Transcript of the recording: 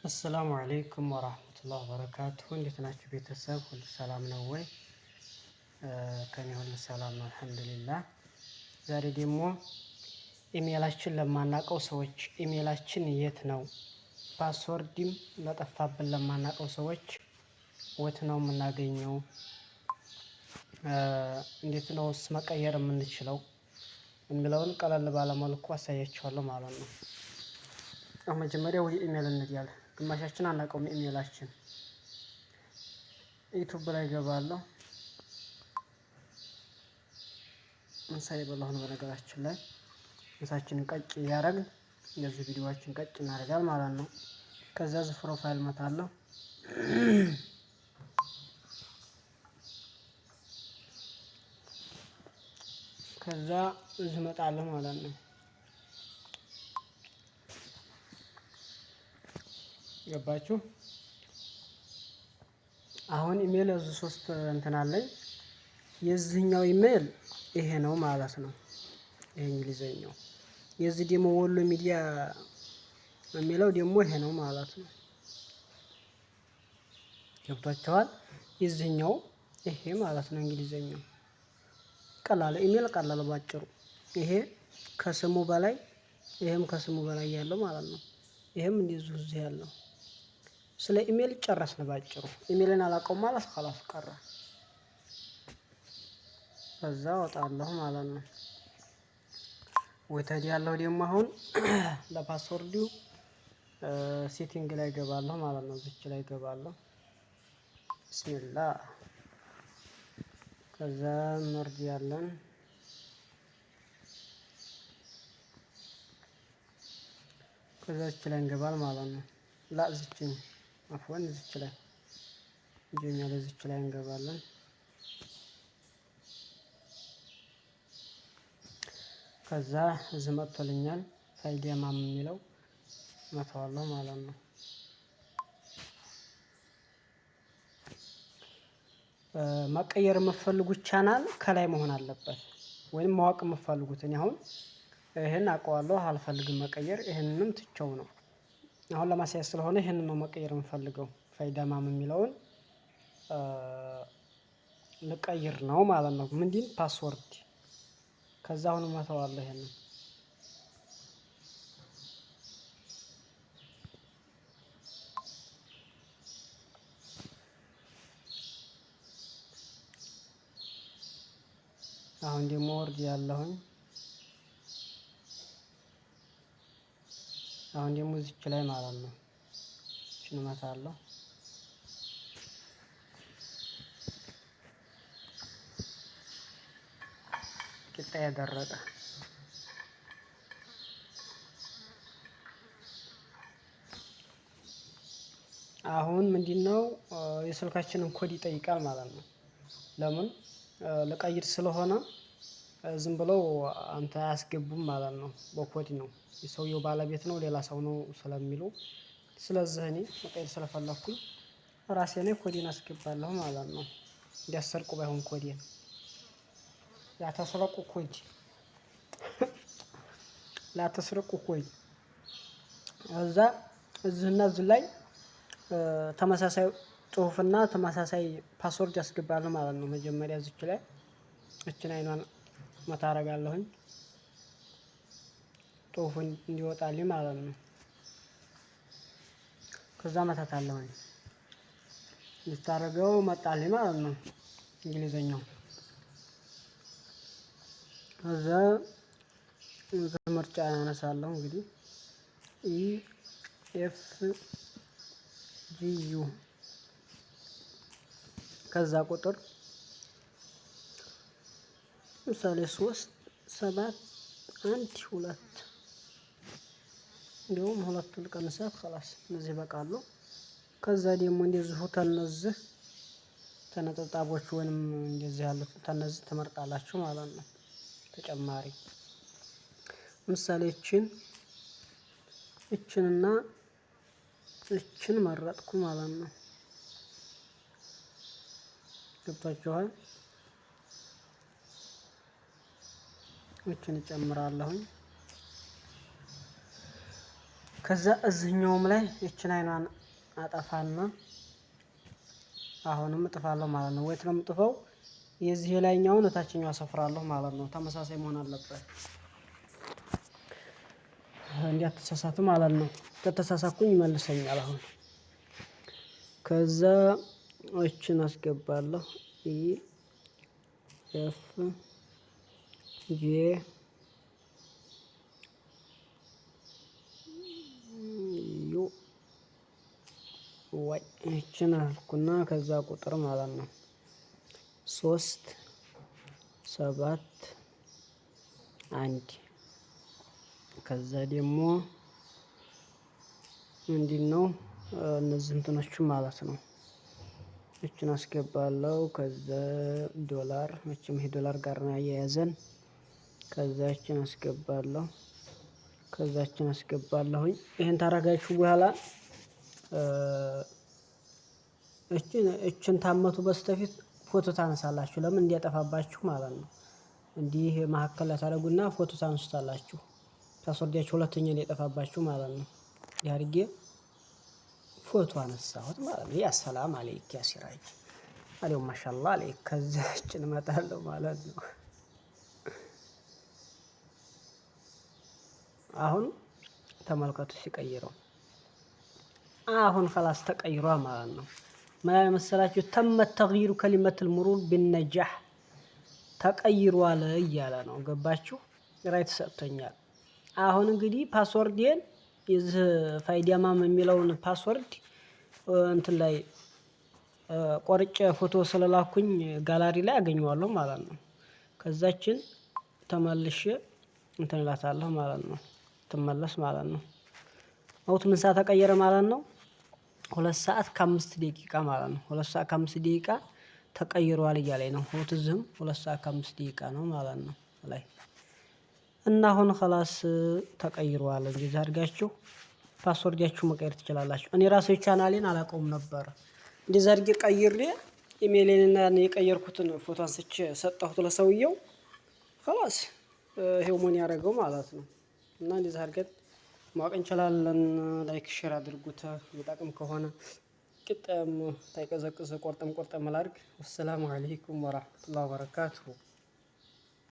አሰላሙ አለይኩም ወራህመቱላሂ ወበረካቱሁ። እንዴት ናችሁ ቤተሰብ? ሁሉ ሰላም ነው ወይ? ከኔ ሁሉ ሰላም ነው አልሐምዱሊላህ። ዛሬ ደግሞ ኢሜላችን ለማናውቀው ሰዎች ኢሜላችን የት ነው፣ ፓስወርድም ለጠፋብን ለማናውቀው ሰዎች ወት ነው የምናገኘው፣ እንዴት ነውስ መቀየር የምንችለው የሚለውን ቀለል ባለ መልኩ አሳያችኋለሁ ማለት ነው። መጀመሪያ ወደ ኢሜል እንሄዳለን። ግማሻችን አናውቀውም ኢሜላችን። ዩቲዩብ ላይ ገባለሁ። ምሳ የበላሁ ነው በነገራችን ላይ። ምሳችንን ቀጭ እያደረግን እንደዚህ ቪዲዮዎችን ቀጭ እናደርጋለን ማለት ነው። ከዛ እዚህ ፕሮፋይል መታለሁ። ከዛ እዚህ እመጣለሁ ማለት ነው። ገባችሁ? አሁን ኢሜል እዚህ ሶስት እንትን አለኝ። የዚህኛው ኢሜል ይሄ ነው ማለት ነው። ይሄ እንግሊዘኛው። የዚህ ደግሞ ወሎ ሚዲያ የሚለው ደግሞ ይሄ ነው ማለት ነው። ገብቷችኋል? የዚህኛው ይሄ ማለት ነው እንግሊዘኛው። ቀላል ኢሜል ቀላል ባጭሩ። ይሄ ከስሙ በላይ ይሄም ከስሙ በላይ ያለው ማለት ነው። ይሄም እንደዚሁ እዚህ ያለው። ስለ ኢሜል ጨረስን ባጭሩ። ኢሜልን አላውቀውም ማለት خلاص ቀረ። ከዛ ወጣለሁ ማለት ነው። ወተዲ ያለው ደግሞ አሁን ለፓስወርዱ ሴቲንግ ላይ ገባለሁ ማለት ነው። እዚች ላይ ገባለሁ። ቢስሚላህ። ከዛ መርጅ ያለን ከዛች ላይ እንገባል ማለት ነው። ላዝች አፍወን እዚች ላይ ጂሜል እዚች ላይ እንገባለን። ከዛ እዚህ መጥቶልኛል ፋይዳ ማም የሚለው መተዋለሁ ማለት ነው። መቀየር የምትፈልጉት ቻናል ከላይ መሆን አለበት፣ ወይም ማወቅ የምትፈልጉት። እኔ አሁን ይሄን አውቀዋለሁ አልፈልግም መቀየር፣ ይሄንንም ትቼው ነው። አሁን ለማሳየት ስለሆነ ይሄንን ነው መቀየር የምፈልገው። ፋይዳ ማም የሚለውን ልቀይር ነው ማለት ነው። ምንድን ፓስወርድ። ከዛ አሁን መተዋለሁ ይሄንን። አሁን ደግሞ ወርድ ያለሁኝ አሁን ደግሞ እዚች ላይ ማለት ነው እቺን እመታለሁ። ቂጣ ያደረቀ አሁን ምንድነው የስልካችንን ኮድ ይጠይቃል ማለት ነው። ለምን ለቀይር ስለሆነ ዝም ብለው አንተ አያስገቡም ማለት ነው። በኮድ ነው የሰውየው ባለቤት ነው ሌላ ሰው ነው ስለሚሉ፣ ስለዚህ እኔ መቀየር ስለፈለኩኝ ራሴ ላይ ኮዴን አስገባለሁ ማለት ነው። እንዲያሰርቁ ባይሆን ኮዴን ላተስረቁ ኮድ ላተስረቁ ኮድ። እዛ እዚህና እዚህ ላይ ተመሳሳይ ጽሁፍና ተመሳሳይ ፓስወርድ ያስገባለሁ ማለት ነው። መጀመሪያ እዚች ላይ እችን አይኗን መታ አደርጋለሁኝ ጽሁፉን እንዲወጣልኝ ማለት ነው። ከዛ መታታለሁኝ እንድታረገው መጣልኝ ማለት ነው እንግሊዘኛው። እዛ ምርጫ ያነሳለሁ እንግዲህ EFGU ከዛ ቁጥር ምሳሌ 371 እንዲሁም ሁለቱን ልቀንሳት خلاص እነዚህ በቃሉ። ከዛ ደግሞ እንደዚሁ ተነዚህ ተነጣጣቦች ወይንም እንደዚህ ያሉት ተነዚህ ትመርጣላችሁ ማለት ነው። ተጨማሪ ምሳሌ እችንና እችን መረጥኩ ማለት ነው። ገብታችኋል? እችን እጨምራለሁኝ። ከዛ እዚህኛውም ላይ እችን አይኗን አጠፋና አሁንም እጥፋለሁ ማለት ነው። ወይት ነው የምጥፈው የዚህ የላይኛውን እታችኛው አሰፍራለሁ ማለት ነው። ተመሳሳይ መሆን አለበት እንዲያተሳሳቱ ማለት ነው። ከተሳሳኩኝ ይመልሰኛል። አሁን ከዛ እችን አስገባለሁ ኢ ኤፍ ጄ ዩ ዋይ እችን አልኩና ከዛ ቁጥር ማለት ነው 3 7 1 ከዛ ደግሞ ምንድነው እነዚህ እንትኖቹ ማለት ነው። እችን አስገባለሁ ከዛ ዶላር መቼም ይሄ ዶላር ጋር ነው ያያያዘን። ከዛ እችን አስገባለሁ ከዛችን አስገባለሁኝ። ይሄን ታረጋችሁ በኋላ እችን ታመቱ በስተፊት ፎቶ ታነሳላችሁ። ለምን እንዲያጠፋባችሁ ማለት ነው። እንዲህ መሀከል ላይ ታደርጉና ፎቶ ታነሱታላችሁ። ፓስወርዳችሁ ሁለተኛ እንዲያጠፋባችሁ ማለት ነው። እንዲህ አድርጌ ፎቶ አነሳሁት ማለት ነው። ያ ሰላም አለይክ ያ ሲራጅ አለይኩም ማሻአላ አለይክ። ከዛ እችን እመጣለሁ ማለት ነው። አሁን ተመልከቱ ሲቀይረው አሁን خلاص ተቀይሯል ማለት ነው። ምን አለ መሰላችሁ ተመ ተግይሩ ከሊመቱል ሙሩር ቢነጃህ ተቀይሯል እያለ ነው። ገባችሁ? ራይት ሰጥቶኛል። አሁን እንግዲህ ፓስወርዴን የዚህ ፋይዳማም የሚለውን ፓስወርድ እንትን ላይ ቆርጬ ፎቶ ስለላኩኝ ጋላሪ ላይ አገኘዋለሁ ማለት ነው። ከዛችን ተመልሼ እንትን እላታለሁ ማለት ነው። ትመለስ ማለት ነው። አውት ምን ሰዓት ተቀየረ ማለት ነው? 2 ሰዓት ከ5 ደቂቃ ማለት ነው። 2 ሰዓት ከ5 ደቂቃ ተቀይሯል እያለኝ ነው። አውት ዝም 2 ሰዓት ከ5 ደቂቃ ነው ማለት ነው ላይ እና አሁን خلاص ተቀይሯል። እንደዚህ አድርጋችሁ ፓስወርዳችሁ መቀየር ትችላላችሁ። እኔ ራሴ ቻናሌን አላውቀውም ነበር። እንደዚህ አድርጌ ቀይሬ ኢሜይሌንና የቀየርኩትን ፎቶ አንስቼ ሰጠሁት ለሰውየው خلاص ይሄው ምን ያደርገው ማለት ነው። እና እንደዚህ አድርገን ማወቅ እንችላለን። ላይክ ሼር አድርጉት የሚጠቅም ከሆነ ቅጠም ታይቀዘቅዘ ቆርጠም ላድርግ። ወሰላሙ አለይኩም ወራህመቱላሂ ወበረካቱሁ